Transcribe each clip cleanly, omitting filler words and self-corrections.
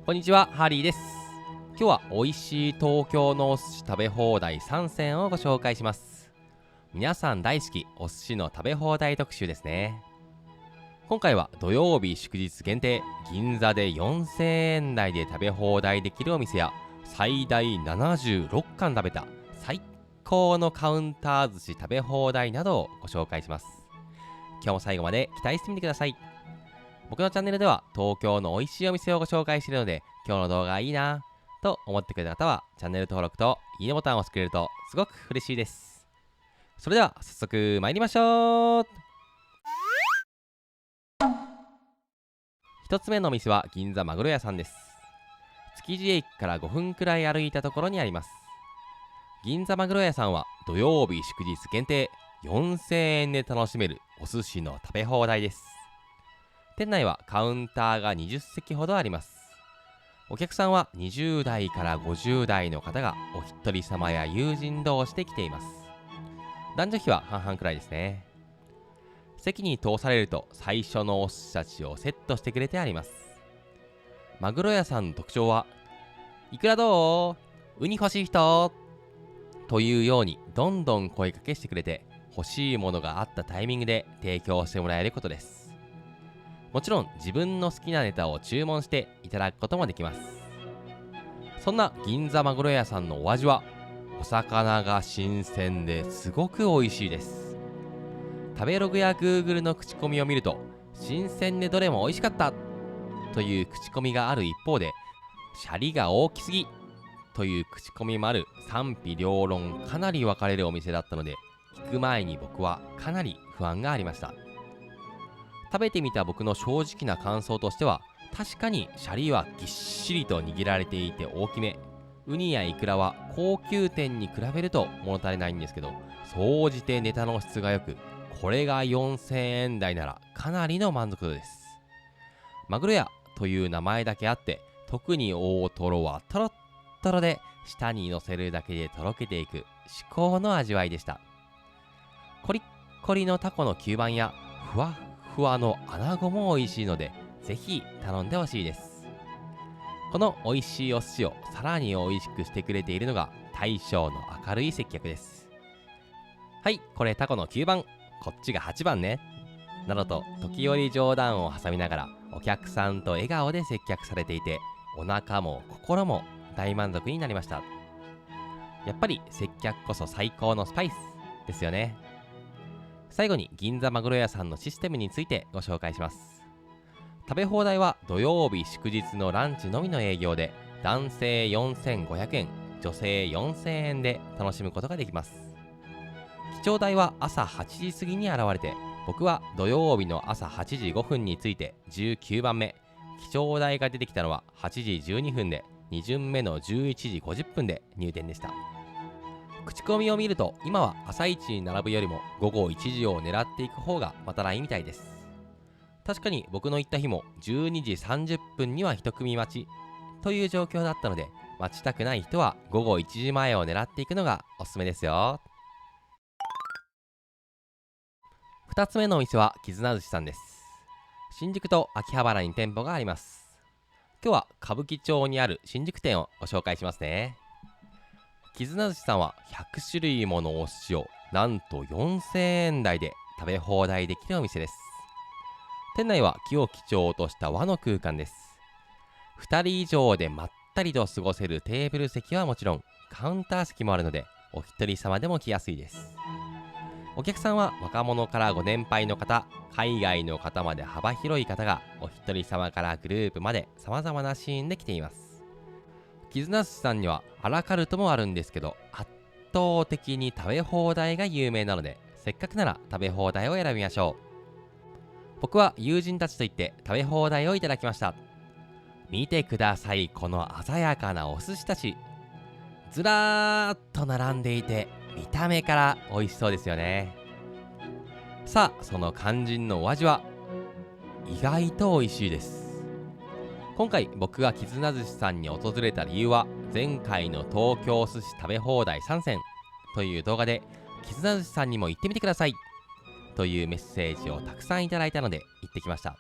こんにちは、ハリーです。今日は美味しい東京のお寿司食べ放題3選をご紹介します。皆さん大好きお寿司の食べ放題特集ですね。今回は土曜日祝日限定、銀座で4000円台で食べ放題できるお店や最大76貫食べた最高のカウンター寿司食べ放題などをご紹介します。今日も最後まで期待してみてください。僕のチャンネルでは東京の美味しいお店をご紹介しているので、今日の動画いいなと思ってくれた方はチャンネル登録といいねボタンを押してくれるとすごく嬉しいです。それでは早速参りましょう。一つ目のお店は銀座まぐろ屋さんです。築地駅から5分くらい歩いたところにあります。銀座まぐろ屋さんは土曜日祝日限定4000円で楽しめるお寿司の食べ放題です。店内はカウンターが20席ほどあります。お客さんは20代から50代の方がお一人様や友人同士で来ています。男女比は半々くらいですね。席に通されると最初のお寿司たちをセットしてくれてあります。マグロ屋さんの特徴は、いくらどう？ウニ欲しい人？というようにどんどん声かけしてくれて、欲しいものがあったタイミングで提供してもらえることです。もちろん自分の好きなネタを注文していただくこともできます。そんな銀座まぐろ屋さんのお味は、お魚が新鮮ですごく美味しいです。食べログや Google の口コミを見ると、新鮮でどれも美味しかったという口コミがある一方で、シャリが大きすぎという口コミもある賛否両論かなり分かれるお店だったので、行く前に僕はかなり不安がありました。食べてみた僕の正直な感想としては、確かにシャリはぎっしりと握られていて大きめ、ウニやイクラは高級店に比べると物足りないんですけど、総じてネタの質が良く、これが4000円台ならかなりの満足度です。マグロ屋という名前だけあって、特に大トロはトロットロで舌に乗せるだけでとろけていく至高の味わいでした。コリッコリのタコの吸盤やふわふわの穴子も美味しいので、ぜひ頼んでほしいです。この美味しいお寿司をさらに美味しくしてくれているのが大将の明るい接客です。はい、これタコの9番、こっちが8番ね、などと時折冗談を挟みながらお客さんと笑顔で接客されていて、お腹も心も大満足になりました。やっぱり接客こそ最高のスパイスですよね。最後に銀座まぐろ屋さんのシステムについてご紹介します。食べ放題は土曜日祝日のランチのみの営業で、男性4500円、女性4000円で楽しむことができます。記帳台は朝8時過ぎに現れて、僕は土曜日の朝8時5分について19番目、記帳台が出てきたのは8時12分で、2巡目の11時50分で入店でした。口コミを見ると、今は朝一に並ぶよりも午後1時を狙っていく方がまたないみたいです。確かに僕の行った日も12時30分には一組待ちという状況だったので、待ちたくない人は午後1時前を狙っていくのがおすすめですよ。2つ目のお店は絆寿司さんです。新宿と秋葉原に店舗があります。今日は歌舞伎町にある新宿店をご紹介しますね。絆寿司さんは100種類ものお寿司をなんと4000円台で食べ放題できるお店です。店内は木を基調とした和の空間です。2人以上でまったりと過ごせるテーブル席はもちろん、カウンター席もあるのでお一人様でも来やすいです。お客さんは若者からご年配の方、海外の方まで幅広い方がお一人様からグループまで様々なシーンで来ています。絆寿司さんにはアラカルトもあるんですけど、圧倒的に食べ放題が有名なので、せっかくなら食べ放題を選びましょう。僕は友人たちと行って食べ放題をいただきました。見てください、この鮮やかなお寿司たち。ずらーっと並んでいて、見た目から美味しそうですよね。さあ、その肝心のお味は意外と美味しいです。今回僕が絆寿司さんに訪れた理由は、前回の東京寿司食べ放題3選という動画で、絆寿司さんにも行ってみてくださいというメッセージをたくさんいただいたので行ってきました。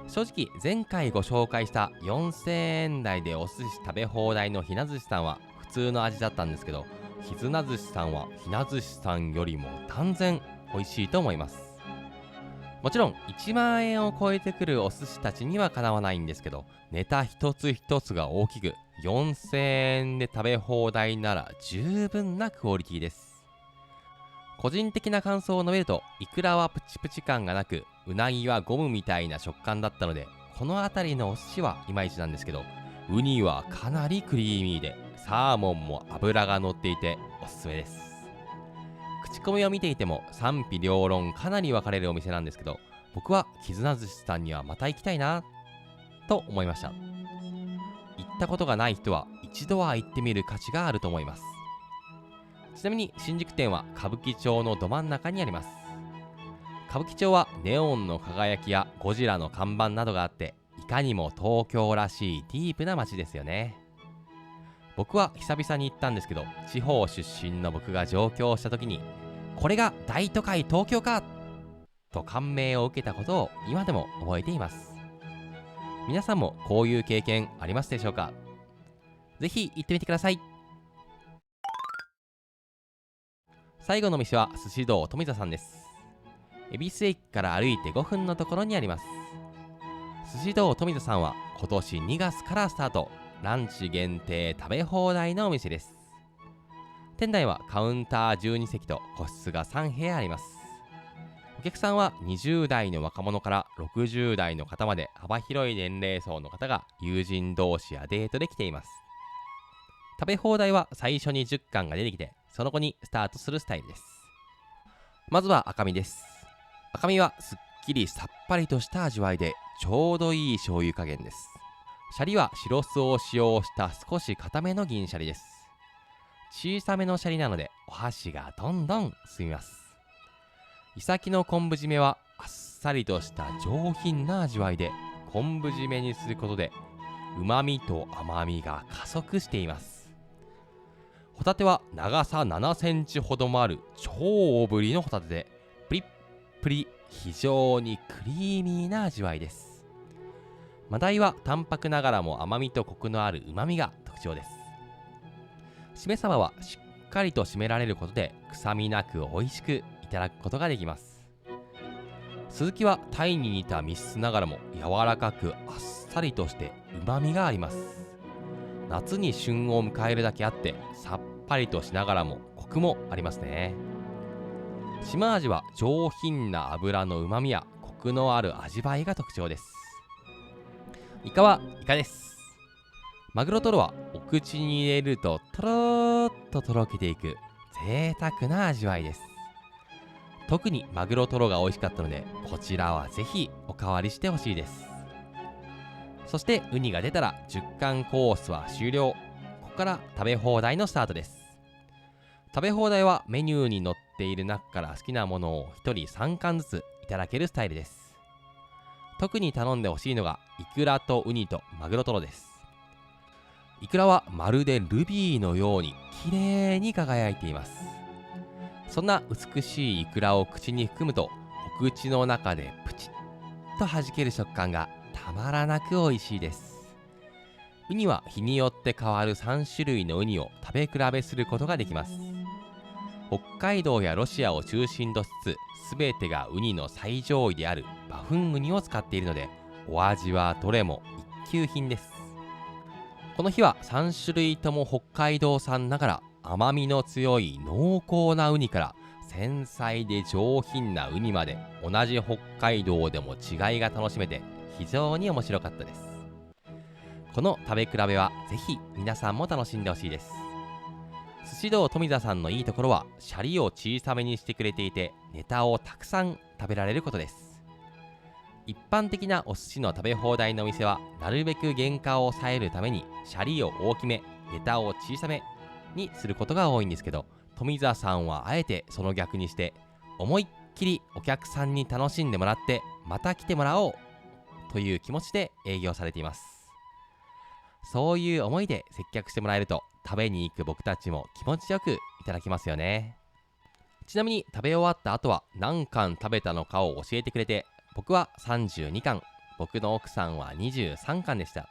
正直前回ご紹介した4000円台でお寿司食べ放題のひな寿司さんは普通の味だったんですけど、ひずな寿司さんはひな寿司さんよりも断然美味しいと思います。もちろん1万円を超えてくるお寿司たちにはかなわないんですけど、ネタ一つ一つが大きく4000円で食べ放題なら十分なクオリティです。個人的な感想を述べると、イクラはプチプチ感がなく、うなぎはゴムみたいな食感だったので、この辺りのお寿司はいまいちなんですけど、ウニはかなりクリーミーで、サーモンも脂が乗っていておすすめです。口コミを見ていても賛否両論かなり分かれるお店なんですけど、僕は絆寿司さんにはまた行きたいなと思いました。行ったことがない人は一度は行ってみる価値があると思います。ちなみに新宿店は歌舞伎町のど真ん中にあります。歌舞伎町はネオンの輝きやゴジラの看板などがあって、いかにも東京らしいディープな街ですよね。僕は久々に行ったんですけど、地方出身の僕が上京した時に、これが大都会東京かと感銘を受けたことを今でも覚えています。皆さんもこういう経験ありますでしょうか？ぜひ行ってみてください。最後の店は寿司道富田さんです。恵比寿駅から歩いて5分のところにあります。寿司道富田さんは今年2月からスタート、ランチ限定食べ放題のお店です。店内はカウンター12席と個室が3部屋あります。お客さんは20代の若者から60代の方まで幅広い年齢層の方が友人同士やデートで来ています。食べ放題は最初に10貫が出てきて、その後にスタートするスタイルです。まずは赤身です。赤身はすっきりさっぱりとした味わいでちょうどいい醤油加減です。シャリは白酢を使用した少し固めの銀シャリです。小さめのシャリなのでお箸がどんどん進みます。イサキの昆布締めはあっさりとした上品な味わいで、昆布締めにすることで旨味と甘みが加速しています。ホタテは長さ7センチほどもある超大ぶりのホタテで、プリップリ、非常にクリーミーな味わいです。マダイは淡白ながらも甘みとコクのある旨味が特徴です。しめ鯖はしっかりと締められることで臭みなく美味しくいただくことができます。スズキはタイに似た密質ながらも柔らかくあっさりとして旨味があります。夏に旬を迎えるだけあってさっぱりとしながらもコクもありますね。島味は上品な油の旨味やコクのある味わいが特徴です。イカはイカです。マグロトロはお口に入れるととろーっととろけていく贅沢な味わいです。特にマグロトロが美味しかったので、こちらはぜひおかわりしてほしいです。そしてウニが出たら10貫コースは終了。ここから食べ放題のスタートです。食べ放題はメニューに載っている中から好きなものを1人3貫ずついただけるスタイルです。特に頼んでほしいのがイクラとウニとマグロトロです。イクラはまるでルビーのように綺麗に輝いています。そんな美しいイクラを口に含むと、お口の中でプチッと弾ける食感がたまらなく美味しいです。ウニは日によって変わる3種類のウニを食べ比べすることができます。北海道やロシアを中心としつつ、全てがウニの最上位であるバフンウニを使っているので、お味はどれも一級品です。この日は3種類とも北海道産ながら甘みの強い濃厚なウニから繊細で上品なウニまで、同じ北海道でも違いが楽しめて非常に面白かったです。この食べ比べはぜひ皆さんも楽しんでほしいです。寿司道富田さんのいいところはシャリを小さめにしてくれていて、ネタをたくさん食べられることです。一般的なお寿司の食べ放題のお店はなるべく原価を抑えるためにシャリを大きめ、ネタを小さめにすることが多いんですけど、富田さんはあえてその逆にして思いっきりお客さんに楽しんでもらってまた来てもらおうという気持ちで営業されています。そういう思いで接客してもらえると、食べに行く僕たちも気持ちよくいただきますよね。ちなみに食べ終わった後は何貫食べたのかを教えてくれて、僕は32貫、僕の奥さんは23巻でした。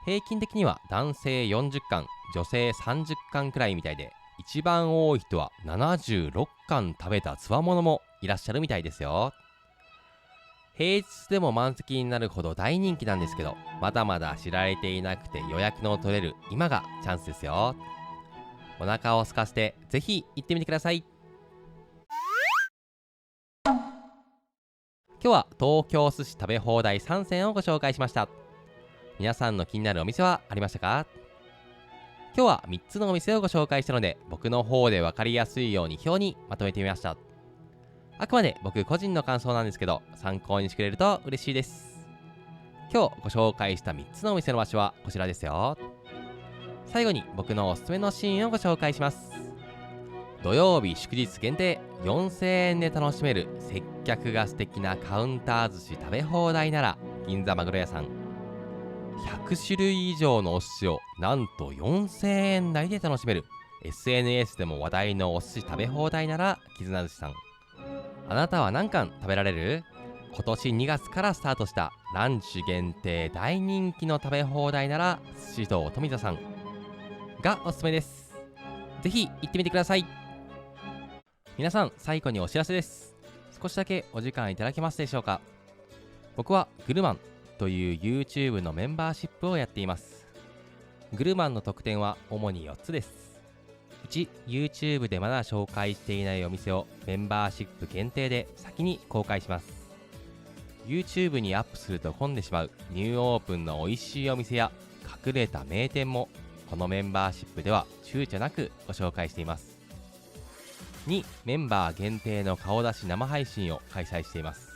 平均的には男性40巻、女性30巻くらいみたいで、一番多い人は76巻食べたつわものもいらっしゃるみたいですよ。平日でも満席になるほど大人気なんですけど、まだまだ知られていなくて予約の取れる今がチャンスですよ。お腹を空かせてぜひ行ってみてください。今日は東京寿司食べ放題3選をご紹介しました。皆さんの気になるお店はありましたか？今日は3つのお店をご紹介したので、僕の方で分かりやすいように表にまとめてみました。あくまで僕個人の感想なんですけど、参考にしてくれると嬉しいです。今日ご紹介した3つのお店の場所はこちらですよ。最後に僕のおすすめのシーンをご紹介します。土曜日祝日限定4000円で楽しめる接客が素敵なカウンター寿司食べ放題なら銀座まぐろ屋さん。100種類以上のお寿司をなんと4000円台で楽しめる SNS でも話題のお寿司食べ放題なら絆寿司さん。あなたは何貫食べられる？今年2月からスタートしたランチ限定大人気の食べ放題なら寿司道富田さんがおすすめです。ぜひ行ってみてください。皆さん、最後にお知らせです。少しだけお時間いただけますでしょうか？僕はグルマンという YouTube のメンバーシップをやっています。グルマンの特典は主に4つです。1、YouTube でまだ紹介していないお店をメンバーシップ限定で先に公開します。YouTube にアップすると混んでしまうニューオープンの美味しいお店や隠れた名店もこのメンバーシップでは躊躇なくご紹介しています。2、メンバー限定の顔出し生配信を開催しています。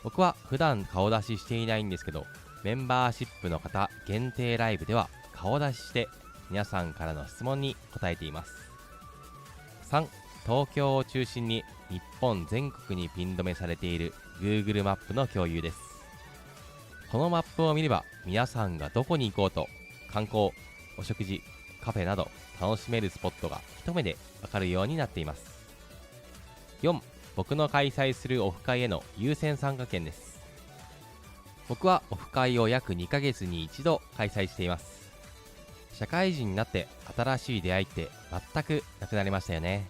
僕は普段顔出ししていないんですけど、メンバーシップの方限定ライブでは顔出しして皆さんからの質問に答えています。3、東京を中心に日本全国にピン止めされている Google マップの共有です。このマップを見れば皆さんがどこに行こうと観光、お食事、カフェなど楽しめるスポットが一目でわかるようになっています。4、僕の開催するオフ会への優先参加券です。僕はオフ会を約2ヶ月に一度開催しています。社会人になって新しい出会いって全くなくなりましたよね。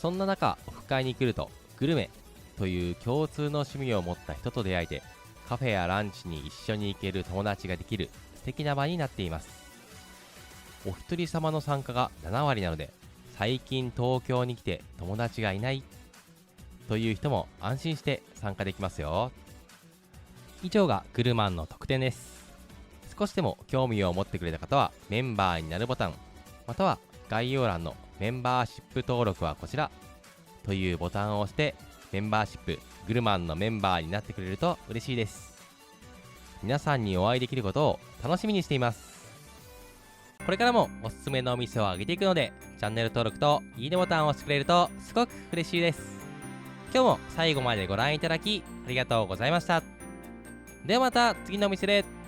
そんな中、オフ会に来るとグルメという共通の趣味を持った人と出会えて、カフェやランチに一緒に行ける友達ができる素敵な場になっています。お一人様の参加が7割なので、最近東京に来て友達がいないという人も安心して参加できますよ。以上がグルマンの特典です。少しでも興味を持ってくれた方はメンバーになるボタン、または概要欄のメンバーシップ登録はこちらというボタンを押してメンバーシップグルマンのメンバーになってくれると嬉しいです。皆さんにお会いできることを楽しみにしています。これからもおすすめのお店を上げていくので、チャンネル登録といいねボタンを押してくれるとすごく嬉しいです。今日も最後までご覧いただきありがとうございました。ではまた次のお店で。